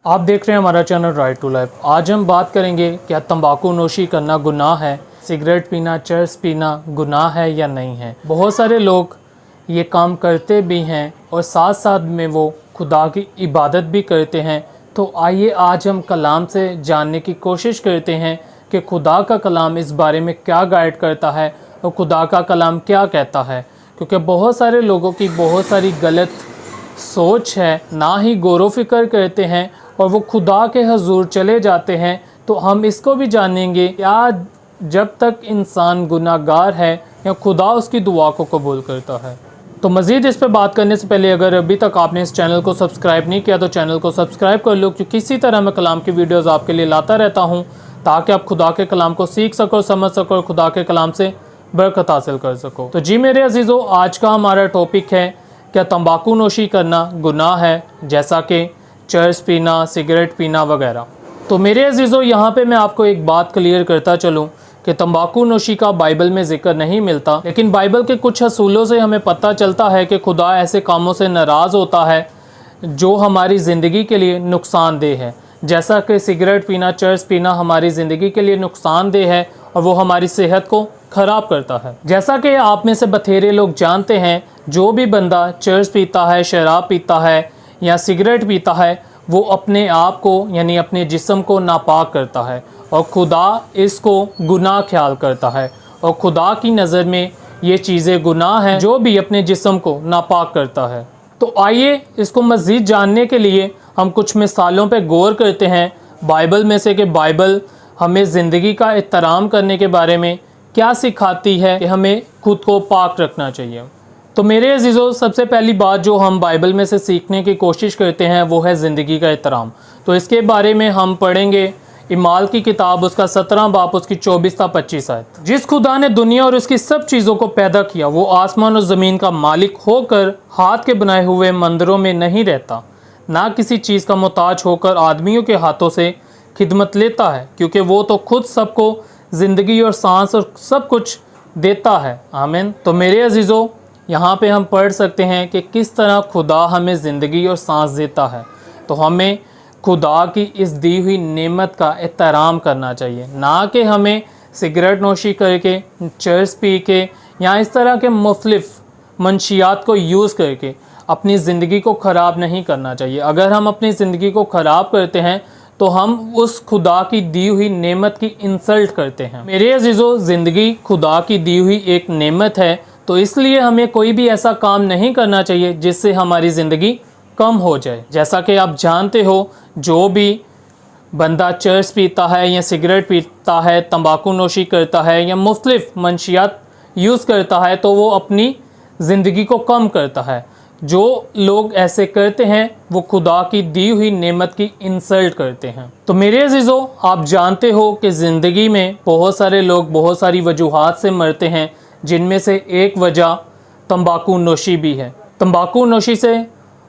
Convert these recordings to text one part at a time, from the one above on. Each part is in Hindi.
आप देख रहे हैं हमारा चैनल राइट टू लाइफ। आज हम बात करेंगे क्या तंबाकू नोशी करना गुनाह है, सिगरेट पीना, चरस पीना गुनाह है या नहीं है। बहुत सारे लोग ये काम करते भी हैं और साथ साथ में वो खुदा की इबादत भी करते हैं। तो आइए आज हम कलाम से जानने की कोशिश करते हैं कि खुदा का कलाम इस बारे में क्या गाइड करता है और खुदा का कलाम क्या कहता है। क्योंकि बहुत सारे लोगों की बहुत सारी गलत सोच है, ना ही गौर फिक्र करते हैं और वो खुदा के हजूर चले जाते हैं। तो हम इसको भी जानेंगे क्या जब तक इंसान गुनाहगार है या खुदा उसकी दुआ को कबूल करता है। तो मज़ीद इस पर बात करने से पहले अगर अभी तक आपने इस चैनल को सब्सक्राइब नहीं किया तो चैनल को सब्सक्राइब कर लो, क्योंकि इसी तरह मैं कलाम की वीडियोज़ आपके लिए लाता रहता हूँ ताकि आप खुदा के कलाम को सीख सको, समझ सको और खुदा के कलाम से बरकत हासिल कर सको। तो जी मेरे अजीज़ों, आज का हमारा टॉपिक है क्या तंबाकू नोशी करना गुनाह है, जैसा कि चरस पीना, सिगरेट पीना वगैरह। तो मेरे अजीज़ों, यहाँ पे मैं आपको एक बात क्लियर करता चलूँ कि तंबाकू नोशी का बाइबल में ज़िक्र नहीं मिलता, लेकिन बाइबल के कुछ असूलों से हमें पता चलता है कि खुदा ऐसे कामों से नाराज़ होता है जो हमारी ज़िंदगी के लिए नुकसानदेह है। जैसा कि सिगरेट पीना, चरस पीना हमारी ज़िंदगी के लिए नुकसानदेह है और वो हमारी सेहत को ख़राब करता है। जैसा कि आप में से बथेरे लोग जानते हैं, जो भी बंदा चरस पीता है, शराब पीता है या सिगरेट पीता है, वो अपने आप को यानी अपने जिस्म को नापाक करता है और खुदा इसको गुनाह ख्याल करता है और खुदा की नज़र में ये चीज़ें गुनाह हैं जो भी अपने जिस्म को नापाक करता है। तो आइए इसको मज़ीद जानने के लिए हम कुछ मिसालों पे गौर करते हैं बाइबल में से कि बाइबल हमें ज़िंदगी का एहतराम करने के बारे में क्या सिखाती है कि हमें खुद को पाक रखना चाहिए। तो मेरे अजीज़ों, सबसे पहली बात जो हम बाइबल में से सीखने की कोशिश करते हैं वो है ज़िंदगी का एहतराम। तो इसके बारे में हम पढ़ेंगे इमाल की किताब, उसका 17 बाब, उसकी 24 से 25 आयत। जिस खुदा ने दुनिया और उसकी सब चीज़ों को पैदा किया, वो आसमान और ज़मीन का मालिक होकर हाथ के बनाए हुए मंदिरों में नहीं रहता, ना किसी चीज़ का मोहताज होकर आदमियों के हाथों से खिदमत लेता है, क्योंकि वो तो खुद सबको ज़िंदगी और सांस और सब कुछ देता है। आमीन। तो मेरे अजीज़ों, यहाँ पे हम पढ़ सकते हैं कि किस तरह खुदा हमें ज़िंदगी और सांस देता है। तो हमें खुदा की इस दी हुई नेमत का एहतराम करना चाहिए, ना कि हमें सिगरेट नोशी करके, चरस पी के या इस तरह के मुख्तलिफ मंशियात को यूज़ करके अपनी ज़िंदगी को ख़राब नहीं करना चाहिए। अगर हम अपनी ज़िंदगी को ख़राब करते हैं तो हम उस खुदा की दी हुई नेमत की इंसल्ट करते हैं। मेरे अजीज़ों, ज़िंदगी खुदा की दी हुई एक नेमत है, तो इसलिए हमें कोई भी ऐसा काम नहीं करना चाहिए जिससे हमारी ज़िंदगी कम हो जाए। जैसा कि आप जानते हो, जो भी बंदा चरस पीता है या सिगरेट पीता है, तंबाकू नोशी करता है या मुख्तलिफ मंशियात यूज़ करता है, तो वो अपनी ज़िंदगी को कम करता है। जो लोग ऐसे करते हैं वो खुदा की दी हुई नेमत की इंसल्ट करते हैं। तो मेरे अजीज़ों, आप जानते हो कि ज़िंदगी में बहुत सारे लोग बहुत सारी वजूहात से मरते हैं, जिनमें से एक वजह तंबाकू नोशी भी है। तंबाकू नोशी से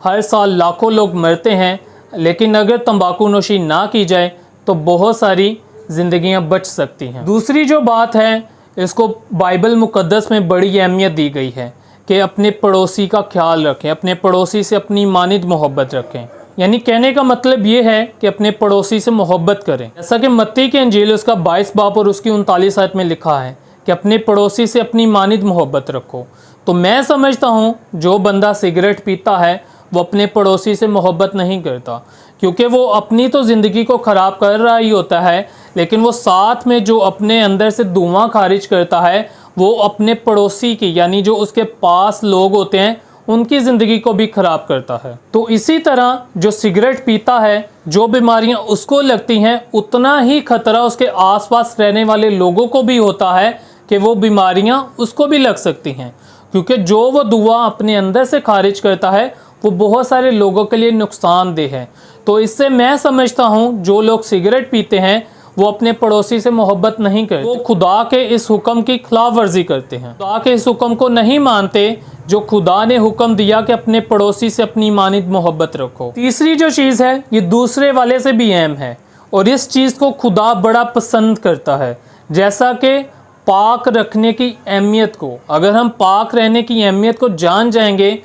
हर साल लाखों लोग मरते हैं, लेकिन अगर तंबाकू नोशी ना की जाए तो बहुत सारी ज़िंदगियां बच सकती हैं। दूसरी जो बात है, इसको बाइबल मुक़द्दस में बड़ी अहमियत दी गई है कि अपने पड़ोसी का ख्याल रखें, अपने पड़ोसी से अपनी मानिद मोहब्बत रखें। यानी कहने का मतलब ये है कि अपने पड़ोसी से मोहब्बत करें। जैसा कि मत्ती की इंजील उसका 22 बाब और उसकी 39 आयत में लिखा है कि अपने पड़ोसी से अपनी मानिद मोहब्बत रखो। तो मैं समझता हूँ जो बंदा सिगरेट पीता है वो अपने पड़ोसी से मोहब्बत नहीं करता, क्योंकि वो अपनी तो ज़िंदगी को ख़राब कर रहा ही होता है, लेकिन वो साथ में जो अपने अंदर से धुआं खारिज करता है वो अपने पड़ोसी की यानी जो उसके पास लोग होते हैं उनकी ज़िंदगी को भी ख़राब करता है। तो इसी तरह जो सिगरेट पीता है, जो बीमारियां उसको लगती हैं, उतना ही ख़तरा उसके आसपास रहने वाले लोगों को भी होता है कि वो बीमारियां उसको भी लग सकती हैं, क्योंकि जो वो धुआं अपने अंदर से खारिज करता है वो बहुत सारे लोगों के लिए नुकसानदेह है। तो इससे मैं समझता हूँ जो लोग सिगरेट पीते हैं वो अपने पड़ोसी से मोहब्बत नहीं करते, वो खुदा के इस हुक्म की खिलाफ वर्जी करते हैं, खुदा के इस हुक्म को नहीं मानते जो खुदा ने हुक्म दिया कि अपने पड़ोसी से अपनी मानिद मोहब्बत रखो। तीसरी जो चीज़ है ये दूसरे वाले से भी अहम है और इस चीज़ को खुदा बड़ा पसंद करता है। जैसा कि पाक रखने की अहमियत को, अगर हम पाक रहने की अहमियत को जान जाएंगे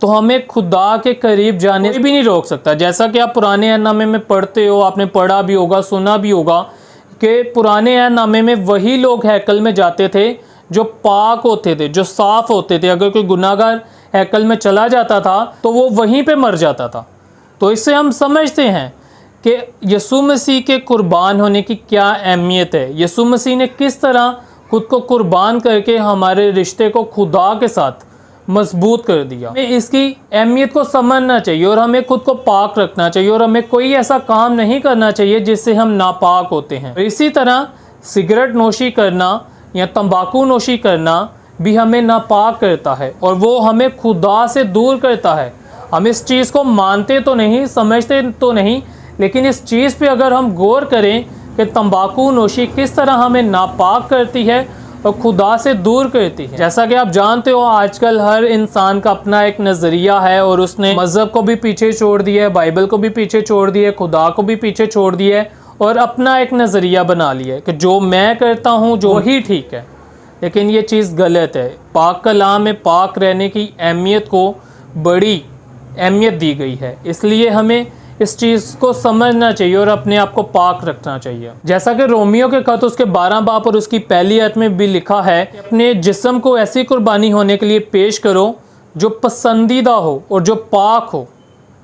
तो हमें खुदा के करीब जाने भी नहीं रोक सकता। जैसा कि आप पुराने अहदनामे में पढ़ते हो, आपने पढ़ा भी होगा, सुना भी होगा कि पुराने अहदनामे में वही लोग हैकल में जाते थे जो पाक होते थे, जो साफ़ होते थे। अगर कोई गुनाहगार हैकल में चला जाता था तो वो वहीं पे मर जाता था। तो इससे हम समझते हैं कि यीशु मसीह के कुर्बान होने की क्या अहमियत है। यीशु मसीह ने किस तरह खुद को कुर्बान करके हमारे रिश्ते को खुदा के साथ मजबूत कर दिया। हमें इसकी अहमियत को समझना चाहिए और हमें खुद को पाक रखना चाहिए और हमें कोई ऐसा काम नहीं करना चाहिए जिससे हम नापाक होते हैं। इसी तरह सिगरेट नोशी करना या तंबाकू नोशी करना भी हमें नापाक करता है और वो हमें खुदा से दूर करता है। हम इस चीज़ को मानते तो नहीं, समझते तो नहीं, लेकिन इस चीज़ पे अगर हम गौर करें कि तंबाकू नोशी किस तरह हमें नापाक करती है और खुदा से दूर करती है। जैसा कि आप जानते हो आजकल हर इंसान का अपना एक नज़रिया है और उसने मज़हब को भी पीछे छोड़ दिया है, बाइबल को भी पीछे छोड़ दिया है, खुदा को भी पीछे छोड़ दिया है और अपना एक नज़रिया बना लिया है कि जो मैं करता हूँ जो ही ठीक है। लेकिन ये चीज़ गलत है। पाक कलाम में पाक रहने की अहमियत को बड़ी अहमियत दी गई है, इसलिए हमें इस चीज़ को समझना चाहिए और अपने आप को पाक रखना चाहिए। जैसा कि रोमियो के खत उसके 12 बाब और उसकी पहली आयत में भी लिखा है, अपने जिस्म को ऐसी कुर्बानी होने के लिए पेश करो जो पसंदीदा हो और जो पाक हो।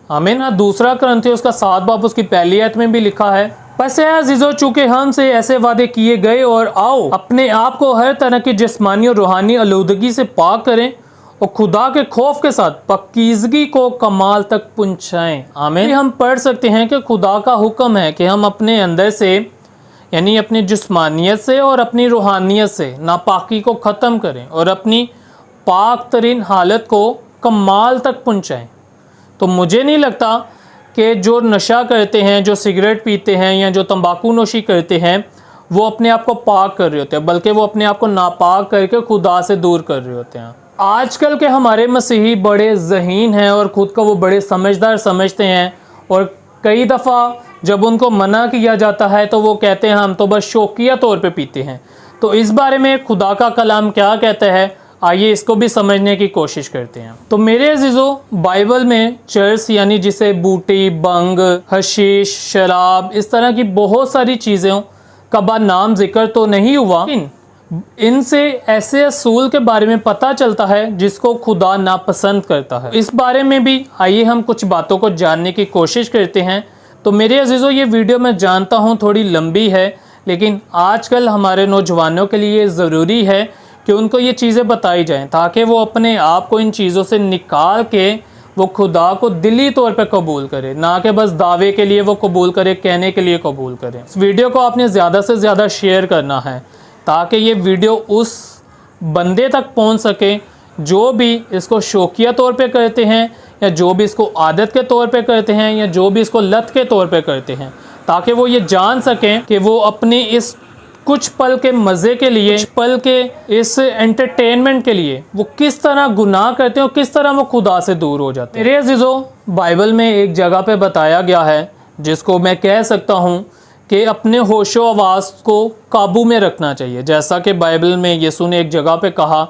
आमीन। दूसरा कुरिन्थियों उसका 7 बाब उसकी पहली आयत में भी लिखा है, बस अज़ीज़ों चूँकि हमसे ऐसे वादे किए गए और आओ अपने आप को हर तरह की जिस्मानी और रूहानी आलूदगी से पाक करें और खुदा के खौफ के साथ पाकीज़गी को कमाल तक पहुँचाएँ। आमीन। हम पढ़ सकते हैं कि खुदा का हुक्म है कि हम अपने अंदर से यानी अपनी जिस्मानियत से और अपनी रूहानियत से नापाकी को ख़त्म करें और अपनी पाक तरीन हालत को कमाल तक पहुँचाएँ। तो मुझे नहीं लगता कि जो नशा करते हैं, जो सिगरेट पीते हैं या जो तंबाकू नोशी करते हैं वो अपने आप को पाक कर रहे होते हैं, बल्कि वो अपने आप को नापाक करके खुदा से दूर कर रहे होते हैं। आजकल के हमारे मसीही बड़े ज़हीन हैं और ख़ुद को वो बड़े समझदार समझते हैं और कई दफ़ा जब उनको मना किया जाता है तो वो कहते हैं हम तो बस शौकिया तौर पे पीते हैं। तो इस बारे में खुदा का कलाम क्या कहता है, आइए इसको भी समझने की कोशिश करते हैं। तो मेरे अज़ीज़ों, बाइबल में चर्स यानी जिसे बूटी, बंग, हशीश, शराब, इस तरह की बहुत सारी चीज़ों का नाम जिक्र तो नहीं हुआ, लेकिन इनसे ऐसे असूल के बारे में पता चलता है जिसको खुदा नापसंद करता है। इस बारे में भी आइए हम कुछ बातों को जानने की कोशिश करते हैं। तो मेरे अज़ीज़ों, ये वीडियो मैं जानता हूँ थोड़ी लंबी है, लेकिन आजकल हमारे नौजवानों के लिए ज़रूरी है कि उनको ये चीज़ें बताई जाएं ताकि वो अपने आप को इन चीज़ों से निकाल के वो खुदा को दिली तौर पे कबूल करे, ना कि बस दावे के लिए वो कबूल करे, कहने के लिए कबूल करे। इस वीडियो को आपने ज़्यादा से ज़्यादा शेयर करना है ताकि ये वीडियो उस बंदे तक पहुंच सके जो भी इसको शौकिया तौर पे करते हैं या जो भी इसको आदत के तौर पे करते हैं या जो भी इसको लत के तौर पे करते हैं, ताकि वो ये जान सकें कि वो अपने इस कुछ पल के मज़े के लिए, कुछ पल के इस एंटरटेनमेंट के लिए वो किस तरह गुनाह करते हैं और किस तरह वो खुदा से दूर हो जाते हैं। मेरे अज़ीज़ों, बाइबल में एक जगह पे बताया गया है जिसको मैं कह सकता हूँ कि अपने होशो आवाज़ को काबू में रखना चाहिए। जैसा कि बाइबल में यीशु ने एक जगह पे कहा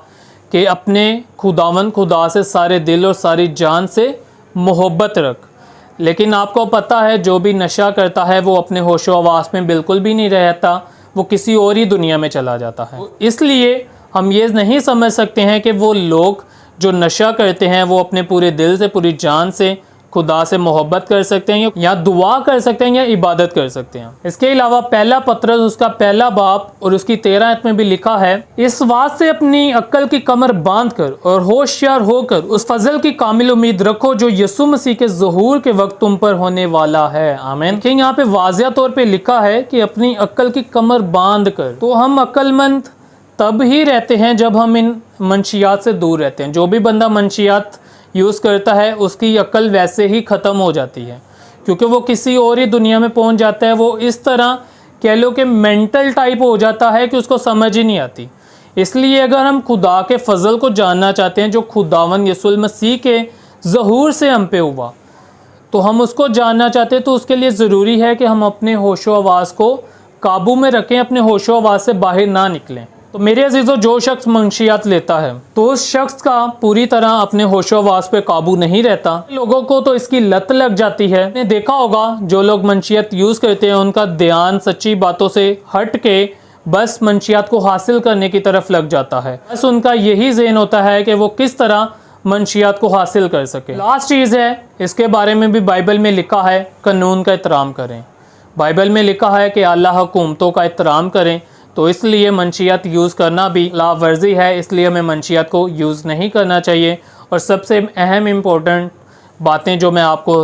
कि अपने खुदावन खुदा से सारे दिल और सारी जान से मोहब्बत रख। लेकिन आपको पता है जो भी नशा करता है वो अपने होशो आवाज़ में बिल्कुल भी नहीं रहता, वो किसी और ही दुनिया में चला जाता है। इसलिए हम ये नहीं समझ सकते हैं कि वो लोग जो नशा करते हैं वो अपने पूरे दिल से, पूरी जान से खुदा से मोहब्बत कर सकते हैं या दुआ कर सकते हैं या इबादत कर सकते हैं। इसके अलावा पहला पत्रस उसका 1 बाब और उसकी 13 आयत में भी लिखा है, इस बात से अपनी अक्ल की कमर बांध कर और होशियार होकर उस फजल की कामिल उम्मीद रखो जो यीशु मसीह के ज़हूर के वक्त तुम पर होने वाला है। आमीन। कि यहाँ पे वाज़िया तौर पे लिखा है कि अपनी अक्ल की कमर बांध कर। तो हम अक्लमंद तब ही रहते हैं जब हम इन मंशियात से दूर रहते हैं। जो भी बंदा मंशियात यूज़ करता है उसकी अक्ल वैसे ही ख़त्म हो जाती है, क्योंकि वो किसी और ही दुनिया में पहुंच जाता है। वो इस तरह कह लो कि मेंटल टाइप हो जाता है कि उसको समझ ही नहीं आती। इसलिए अगर हम खुदा के फ़ज़ल को जानना चाहते हैं जो खुदावन यीशु मसीह के ज़हूर से हम पे हुआ, तो हम उसको जानना चाहते हैं, तो उसके लिए ज़रूरी है कि हम अपने होशो आवाज़ को काबू में रखें, अपने होशो आवाज़ से बाहर ना निकलें। तो मेरे अजीज़ों, जो शख्स मंशियात लेता है तो उस शख्स का पूरी तरह अपने होशोवास पे काबू नहीं रहता। लोगों को तो इसकी लत लग जाती है। आपने देखा होगा जो लोग मंशियात यूज़ करते हैं उनका ध्यान सच्ची बातों से हट के बस मंशियात को हासिल करने की तरफ लग जाता है। बस उनका यही ज़हन होता है कि वो किस तरह मंशियात को हासिल कर सके। लास्ट चीज़ है, इसके बारे में भी बाइबल में लिखा है, कानून का एहतराम करें। बाइबल में लिखा है कि अल्लाह हुकूमतों का एहतराम करें, तो इसलिए मंशियात यूज़ करना भी लावर्जी है, इसलिए हमें मंशियात को यूज़ नहीं करना चाहिए। और सबसे अहम इम्पोर्टेंट बातें जो मैं आपको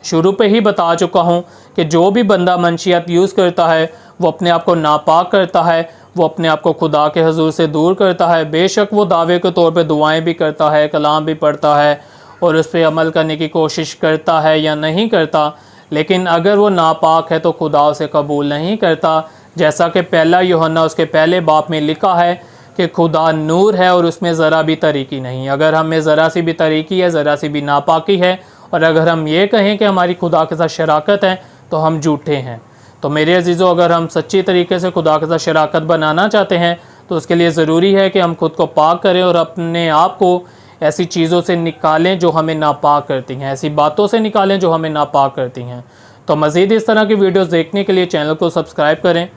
शुरू पे ही बता चुका हूँ कि जो भी बंदा मंशियात यूज़ करता है वो अपने आप को नापाक करता है, वो अपने आप को खुदा के हुजूर से दूर करता है। बेशक वो दावे के तौर पे दुआएं भी करता है, कलाम भी पढ़ता है और उस पर अमल करने की कोशिश करता है या नहीं करता, लेकिन अगर वो नापाक है तो खुदा उसे कबूल नहीं करता। जैसा कि पहला यूहन्ना उसके पहले बाप में लिखा है कि खुदा नूर है और उसमें ज़रा भी तरीकी नहीं। अगर हमें ज़रा सी भी तरीकी है, ज़रा सी भी नापाकी है, और अगर हम ये कहें कि हमारी खुदा के साथ शराकत है तो हम झूठे हैं। तो मेरे अजीज़ों, अगर हम सच्ची तरीके से खुदा के साथ शराकत बनाना चाहते हैं तो उसके लिए ज़रूरी है कि हम खुद को पाक करें और अपने आप को ऐसी चीज़ों से निकालें जो हमें नापाक करती हैं, ऐसी बातों से निकालें जो हमें नापाक करती हैं। तो मज़ीद इस तरह की वीडियोस देखने के लिए चैनल को सब्सक्राइब करें,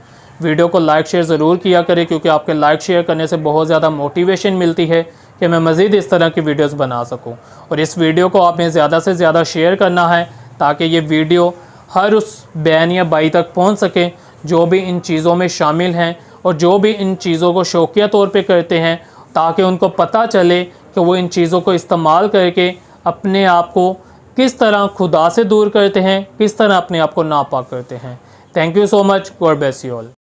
वीडियो को लाइक शेयर ज़रूर किया करें, क्योंकि आपके लाइक शेयर करने से बहुत ज़्यादा मोटिवेशन मिलती है कि मैं मज़ीद इस तरह की वीडियोस बना सकूं। और इस वीडियो को आपने ज़्यादा से ज़्यादा शेयर करना है ताकि ये वीडियो हर उस बहन या भाई तक पहुंच सके जो भी इन चीज़ों में शामिल हैं और जो भी इन चीज़ों को शौकिया तौर पे करते हैं, ताकि उनको पता चले कि वो इन चीज़ों को इस्तेमाल करके अपने आप को किस तरह खुदा से दूर करते हैं, किस तरह अपने आप को नापाक करते हैं। Thank you so much. God bless you all.